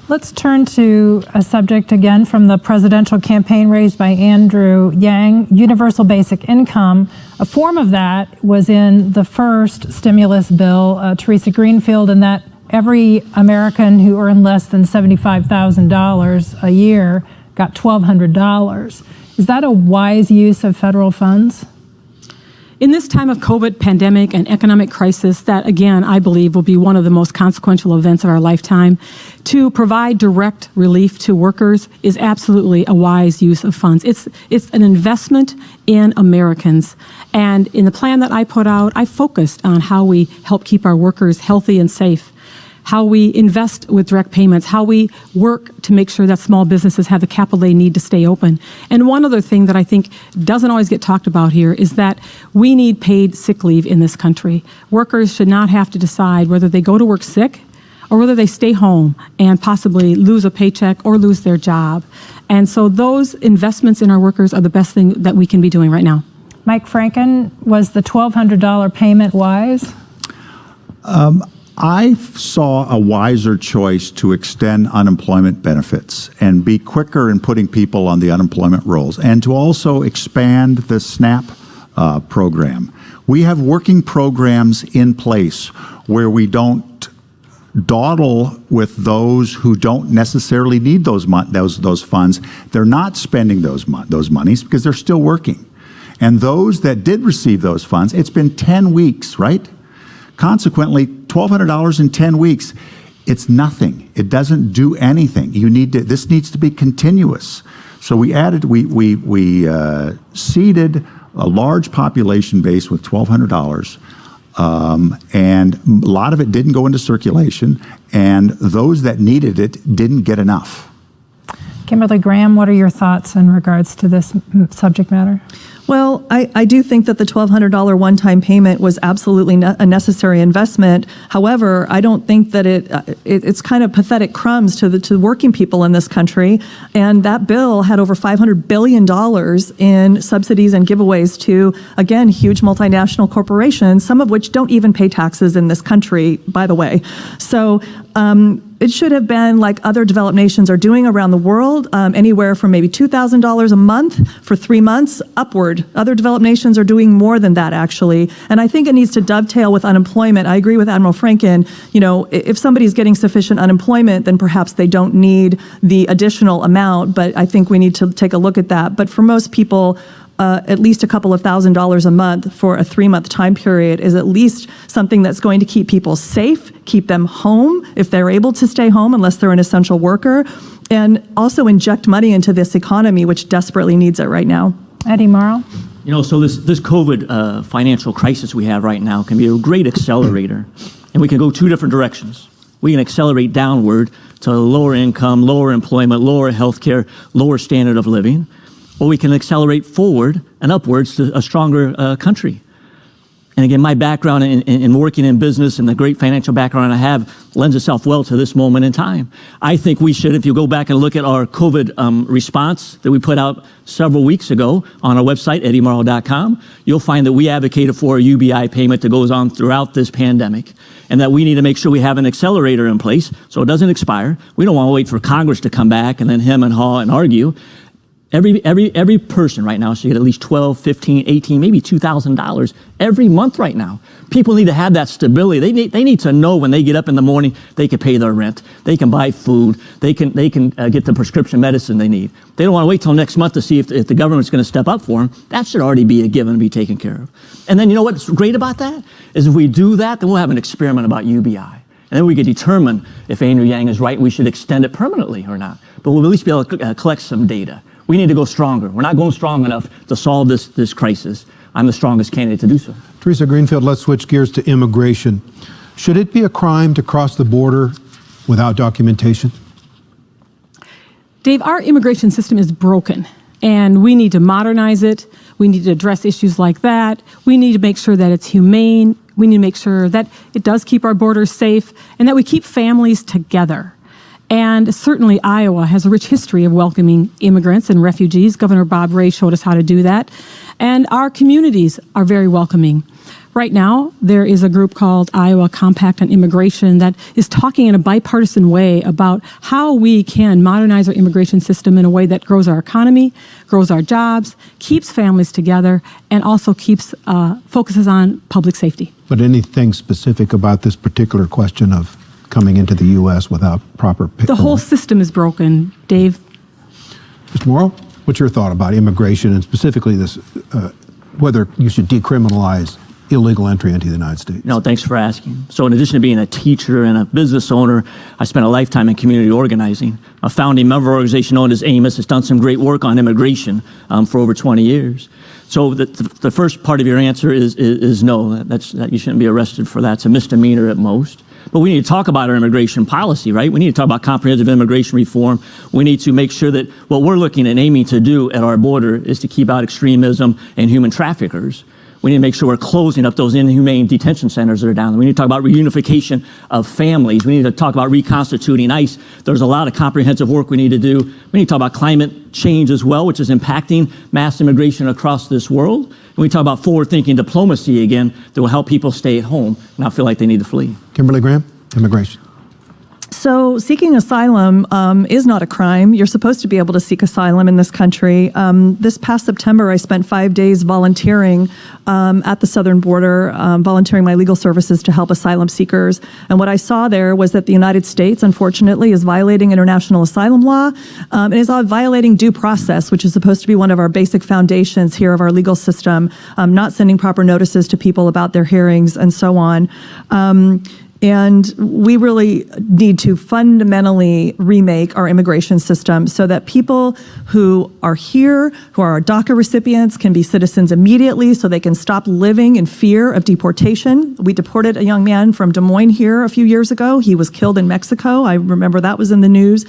Let's turn to a subject again from the presidential campaign raised by Andrew Yang, universal basic income. A form of that was in the first stimulus bill, Teresa Greenfield, and that every American who earned less than $75,000 a year got $1,200. Is that a wise use of federal funds? In this time of COVID pandemic and economic crisis, that again, I believe will be one of the most consequential events of our lifetime, to provide direct relief to workers is absolutely a wise use of funds. It's an investment in Americans. And in the plan that I put out, I focused on how we help keep our workers healthy and safe, how we invest with direct payments, how we work to make sure that small businesses have the capital they need to stay open. And one other thing that I think doesn't always get talked about here is that we need paid sick leave in this country. Workers should not have to decide whether they go to work sick or whether they stay home and possibly lose a paycheck or lose their job. And so those investments in our workers are the best thing that we can be doing right now. Mike Franken, was the $1,200 payment wise? I saw a wiser choice to extend unemployment benefits and be quicker in putting people on the unemployment rolls, and to also expand the SNAP program. We have working programs in place where we don't dawdle with those who don't necessarily need those funds. They're not spending those monies because they're still working. And those that did receive those funds, it's been 10 weeks, right? Consequently, $1,200 in 10 weeks, it's nothing. It doesn't do anything. This needs to be continuous. So we seeded a large population base with $1,200, and a lot of it didn't go into circulation, and those that needed it didn't get enough. Kimberly Graham, what are your thoughts in regards to this subject matter? Well, I do think that the $1,200 one-time payment was absolutely a necessary investment. However, I don't think that it's kind of pathetic crumbs to the working people in this country. And that bill had over $500 billion in subsidies and giveaways to, again, huge multinational corporations, some of which don't even pay taxes in this country, by the way. So It should have been like other developed nations are doing around the world, anywhere from maybe $2,000 a month for 3 months upward. Other developed nations are doing more than that, actually. And I think it needs to dovetail with unemployment. I agree with Admiral Franken. You know, if somebody's getting sufficient unemployment, then perhaps they don't need the additional amount, but I think we need to take a look at that. But for most people, at least a couple of $1,000s a month for a 3-month time period is at least something that's going to keep people safe, keep them home if they're able to stay home unless they're an essential worker, and also inject money into this economy, which desperately needs it right now. Eddie Morrow? You know, so this COVID financial crisis we have right now can be a great accelerator, and we can go 2 different directions. We can accelerate downward to lower income, lower employment, lower health care, lower standard of living, or we can accelerate forward and upwards to a stronger country. And again, my background in working in business and the great financial background I have lends itself well to this moment in time. I think we should, if you go back and look at our COVID response that we put out several weeks ago on our website, eddiemorrow.com, you'll find that we advocated for a UBI payment that goes on throughout this pandemic, and that we need to make sure we have an accelerator in place so it doesn't expire. We don't want to wait for Congress to come back and then hem and haw and argue. Every person right now should get at least $12, $15, $18, maybe $2,000 every month right now. People need to have that stability. They need to know when they get up in the morning, they can pay their rent, they can buy food, they can get the prescription medicine they need. They don't want to wait till next month to see if the government's going to step up for them. That should already be a given and be taken care of. And then you know what's great about that is if we do that, then we'll have an experiment about UBI. And then we can determine if Andrew Yang is right, we should extend it permanently or not. But we'll at least be able to collect some data. We need to go stronger. We're not going strong enough to solve this crisis. I'm the strongest candidate to do so. Teresa Greenfield, let's switch gears to immigration. Should it be a crime to cross the border without documentation? Dave, our immigration system is broken, and we need to modernize it. We need to address issues like that. We need to make sure that it's humane. We need to make sure that it does keep our borders safe and that we keep families together. And certainly Iowa has a rich history of welcoming immigrants and refugees. Governor Bob Ray showed us how to do that. And our communities are very welcoming. Right now, there is a group called Iowa Compact on Immigration that is talking in a bipartisan way about how we can modernize our immigration system in a way that grows our economy, grows our jobs, keeps families together, and also focuses on public safety. But anything specific about this particular question of coming into the U.S. without proper paperwork? The whole system is broken, Dave. Mr. Morrow, what's your thought about immigration and specifically this, whether you should decriminalize illegal entry into the United States? No, thanks for asking. So in addition to being a teacher and a business owner, I spent a lifetime in community organizing. A founding member organization known as Amos has done some great work on immigration for over 20 years. So the first part of your answer is no, that you shouldn't be arrested for that. It's a misdemeanor at most. But we need to talk about our immigration policy, right? We need to talk about comprehensive immigration reform. We need to make sure that what we're looking and aiming to do at our border is to keep out extremism and human traffickers. We need to make sure we're closing up those inhumane detention centers that are down there. We need to talk about reunification of families. We need to talk about reconstituting ICE. There's a lot of comprehensive work we need to do. We need to talk about climate change as well, which is impacting mass immigration across this world. And we talk about forward-thinking diplomacy again that will help people stay at home and not feel like they need to flee. Kimberly Graham, immigration. So seeking asylum is not a crime. You're supposed to be able to seek asylum in this country. This past September, I spent 5 days volunteering at the southern border, volunteering my legal services to help asylum seekers. And what I saw there was that the United States, unfortunately, is violating international asylum law and is violating due process, which is supposed to be one of our basic foundations here of our legal system, not sending proper notices to people about their hearings and so on. And we really need to fundamentally remake our immigration system so that people who are here, who are our DACA recipients, can be citizens immediately so they can stop living in fear of deportation. We deported a young man from Des Moines here a few years ago. He was killed in Mexico. I remember that was in the news.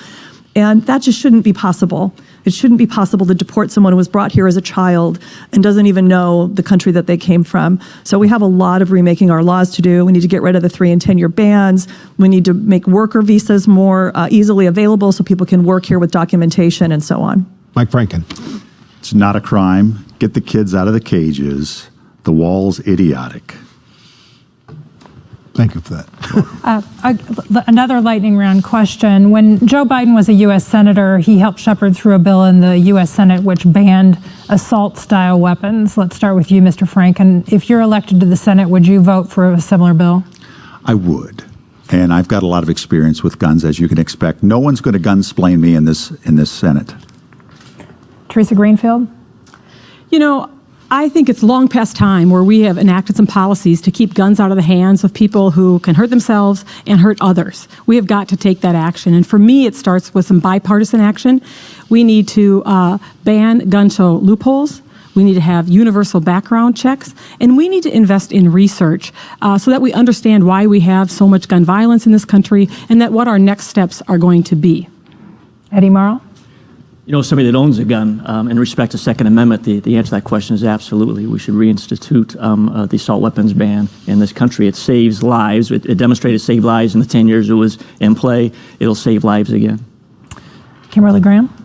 And that just shouldn't be possible. It shouldn't be possible to deport someone who was brought here as a child and doesn't even know the country that they came from. So we have a lot of remaking our laws to do. We need to get rid of the 3- and 10-year bans. We need to make worker visas more easily available so people can work here with documentation and so on. Mike Franken. It's not a crime. Get the kids out of the cages. The wall's idiotic. Thank you for that. Another lightning round question. When Joe Biden was a U.S. Senator, he helped shepherd through a bill in the U.S. Senate which banned assault-style weapons. Let's start with you, Mr. Franken. If you're elected to the Senate, would you vote for a similar bill? I would. And I've got a lot of experience with guns, as you can expect. No one's going to gunsplain me in this Senate. Teresa Greenfield? You know, I think it's long past time where we have enacted some policies to keep guns out of the hands of people who can hurt themselves and hurt others. We have got to take that action. And for me, it starts with some bipartisan action. We need to ban gun show loopholes. We need to have universal background checks, and we need to invest in research so that we understand why we have so much gun violence in this country and that what our next steps are going to be. Eddie Marl? You know, somebody that owns a gun, in respect to Second Amendment, the answer to that question is absolutely. We should reinstitute the assault weapons ban in this country. It saves lives. It demonstrated it saved lives in the 10 years it was in play. It'll save lives again. Kimberly Graham?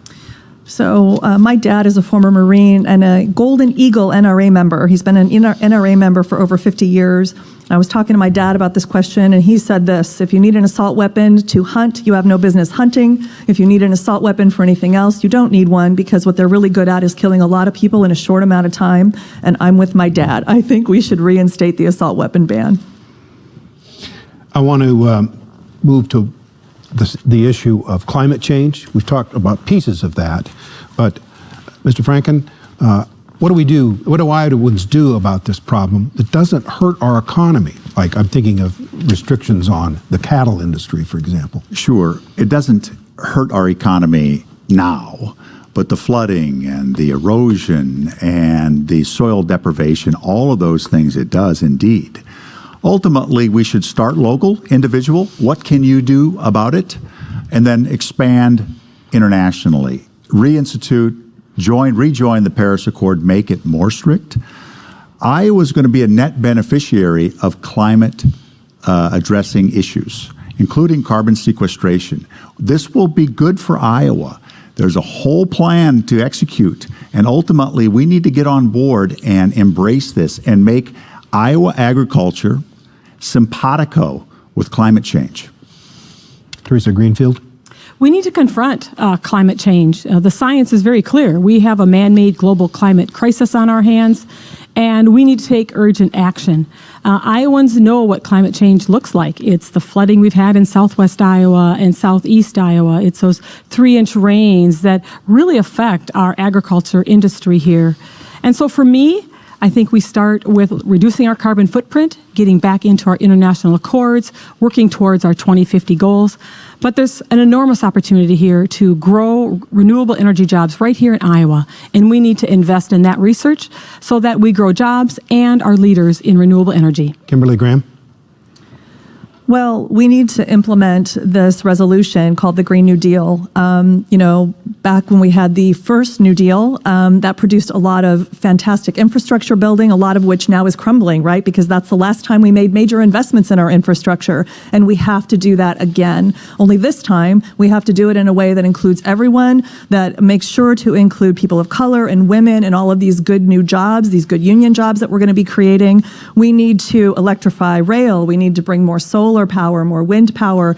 So my dad is a former Marine and a Golden Eagle NRA member. He's been an NRA member for over 50 years. I was talking to my dad about this question, and he said this: if you need an assault weapon to hunt, you have no business hunting. If you need an assault weapon for anything else, you don't need one, because what they're really good at is killing a lot of people in a short amount of time. And I'm with my dad. I think we should reinstate the assault weapon ban. I want to move to the issue of climate change. We've talked about pieces of that, but Mr. Franken, what do we do? What do Iowans do about this problem that doesn't hurt our economy? Like, I'm thinking of restrictions on the cattle industry, for example. Sure, it doesn't hurt our economy now, but the flooding and the erosion and the soil deprivation, all of those things it does indeed. Ultimately, we should start local, individual. What can you do about it? And then expand internationally. Reinstitute, rejoin the Paris Accord, make it more strict. Iowa is going to be a net beneficiary of climate addressing issues, including carbon sequestration. This will be good for Iowa. There's a whole plan to execute, and ultimately we need to get on board and embrace this and make Iowa agriculture simpatico with climate change. Teresa Greenfield? We need to confront climate change. The science is very clear. We have a man-made global climate crisis on our hands, and we need to take urgent action. Iowans know what climate change looks like. It's the flooding we've had in southwest Iowa and southeast Iowa. It's those 3-inch rains that really affect our agriculture industry here. And so for me, I think we start with reducing our carbon footprint, getting back into our international accords, working towards our 2050 goals. But there's an enormous opportunity here to grow renewable energy jobs right here in Iowa. And we need to invest in that research so that we grow jobs and are leaders in renewable energy. Kimberly Graham? Well, we need to implement this resolution called the Green New Deal. Back when we had the first New Deal, that produced a lot of fantastic infrastructure building, a lot of which now is crumbling, right? Because that's the last time we made major investments in our infrastructure. And we have to do that again. Only this time, we have to do it in a way that includes everyone, that makes sure to include people of color and women and all of these good new jobs, these good union jobs that we're going to be creating. We need to electrify rail. We need to bring more solar power, more wind power.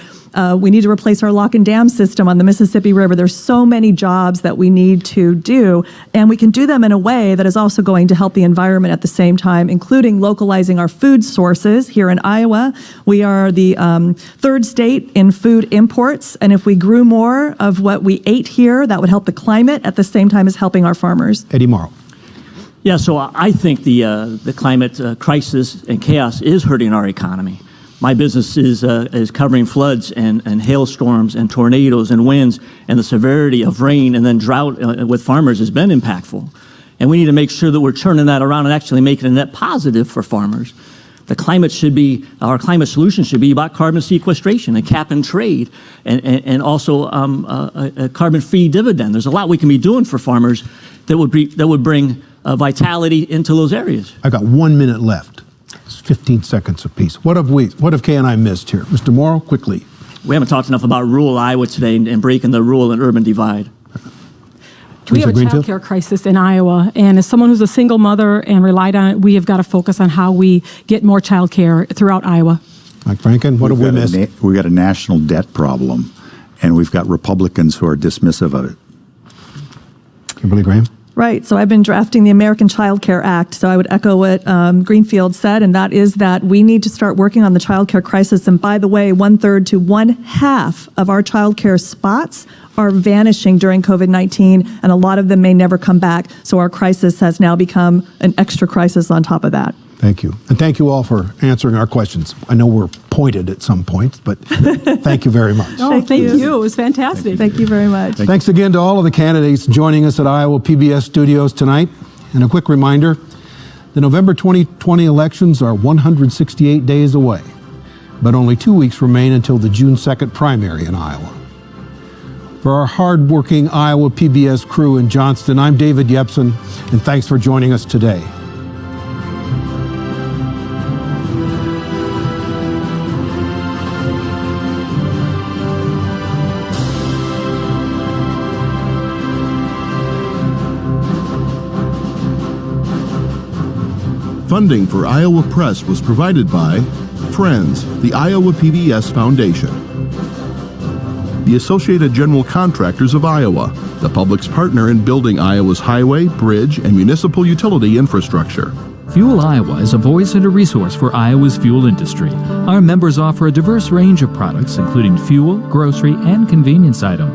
We need to replace our lock and dam system on the Mississippi River. There's so many jobs that we need to do, and we can do them in a way that is also going to help the environment at the same time, including localizing our food sources here in Iowa. We are the third state in food imports, and if we grew more of what we ate here, that would help the climate at the same time as helping our farmers. Eddie Marl. Yeah, so I think the climate crisis and chaos is hurting our economy. My business is covering floods and hailstorms and tornadoes and winds, and the severity of rain and then drought with farmers has been impactful. And we need to make sure that we're turning that around and actually making a net positive for farmers. The climate should be, our climate solution should be about carbon sequestration and cap and trade, and also a carbon-free dividend. There's a lot we can be doing for farmers that would bring vitality into those areas. I've got 1 minute left. 15 seconds apiece. What have Kay and I missed here? Mr. Morrow, quickly. We haven't talked enough about rural Iowa today and breaking the rural and urban divide. We have a child care crisis in Iowa, and as someone who's a single mother and relied on it, we have got to focus on how we get more child care throughout Iowa. Mike Franken, what have we missed? We've got a national debt problem, and we've got Republicans who are dismissive of it. Kimberly Graham? Right. So I've been drafting the American Child Care Act. So I would echo what Greenfield said, and that is that we need to start working on the child care crisis. And by the way, 1/3 to 1/2 of our child care spots are vanishing during COVID-19, and a lot of them may never come back. So our crisis has now become an extra crisis on top of that. Thank you. And thank you all for answering our questions. I know we're pointed at some points, but thank you very much. Oh, thank you. It was fantastic. Thank you very much. Thanks again to all of the candidates joining us at Iowa PBS studios tonight. And a quick reminder, the November 2020 elections are 168 days away, but only 2 weeks remain until the June 2nd primary in Iowa. For our hard-working Iowa PBS crew in Johnston, I'm David Yepsen, and thanks for joining us today. Funding for Iowa Press was provided by Friends, the Iowa PBS Foundation, the Associated General Contractors of Iowa, the public's partner in building Iowa's highway, bridge, and municipal utility infrastructure. Fuel Iowa is a voice and a resource for Iowa's fuel industry. Our members offer a diverse range of products, including fuel, grocery, and convenience items.